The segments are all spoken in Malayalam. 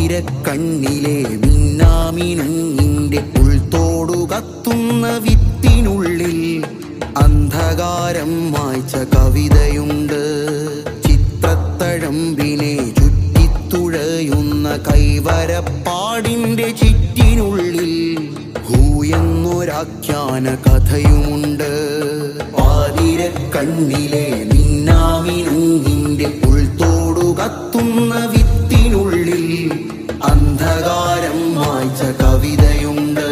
പാതിരക്കണ്ണിലെ മിന്നാമിനുങ്ങിന്റെ ഉൾത്തോടു കത്തുന്ന വിത്തിനുള്ളിൽ അന്ധകാരം മായ്ച്ച കവിതയുണ്ട്. ചിത്രത്തഴമ്പിനെ ചുറ്റിത്തുഴയുന്ന കൈവരപ്പാടിന്റെ ചിറ്റിനുള്ളിൽ ഹൂയെന്നൊരാഖ്യാന കഥയുമുണ്ട്. പാതിരക്കണ്ണിലെ മിന്നാമിനുങ്ങിന്റെ ഉൾത്തോടു കത്തുന്ന വിത്തിനുള്ളിൽ അന്ധകാരം മായ്ച്ച കവിതയുണ്ട്.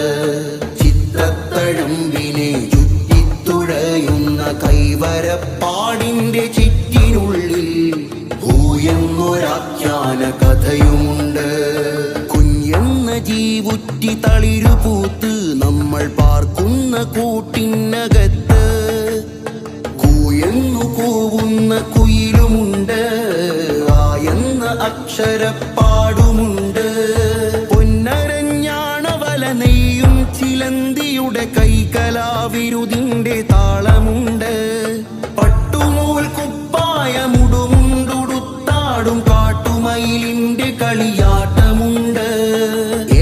ചിത്രത്തഴമ്പിനെ ചുറ്റിത്തുഴയുന്ന കൈവരപ്പാടിന്റെ ചിറ്റിനുള്ളിൽ ഭൂയെന്നൊരാഖ്യാന കഥയുമുണ്ട്. കുഞ്ഞെന്ന ജീവുറ്റി തളിരുപൂത്ത് നമ്മൾ പാർക്കുന്ന കൂട്ടിനകത്ത് കൂയെന്നു കൂവുന്ന കുയിലുമുണ്ട്. ആയെന്ന അക്ഷരപ്പാടുമുണ്ട്. പൊന്നരഞ്ഞാണ വല നെയ്യും ചിലന്തിയുടെ കൈകലാവിരുതിന്റെ താളമുണ്ട്. പട്ടുനൂൽ കുപ്പായമുടുമുണ്ടുടുത്താടും കാട്ടുമയിലിന്റെ കളിയാട്ടമുണ്ട്.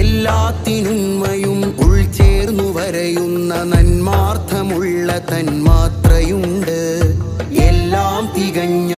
എല്ലാത്തിനുന്മയും ഉൾച്ചേർന്നു വരയുന്ന നന്മാർത്ഥമുള്ള തന്മാത്രയുണ്ട്. എല്ലാം തികഞ്ഞ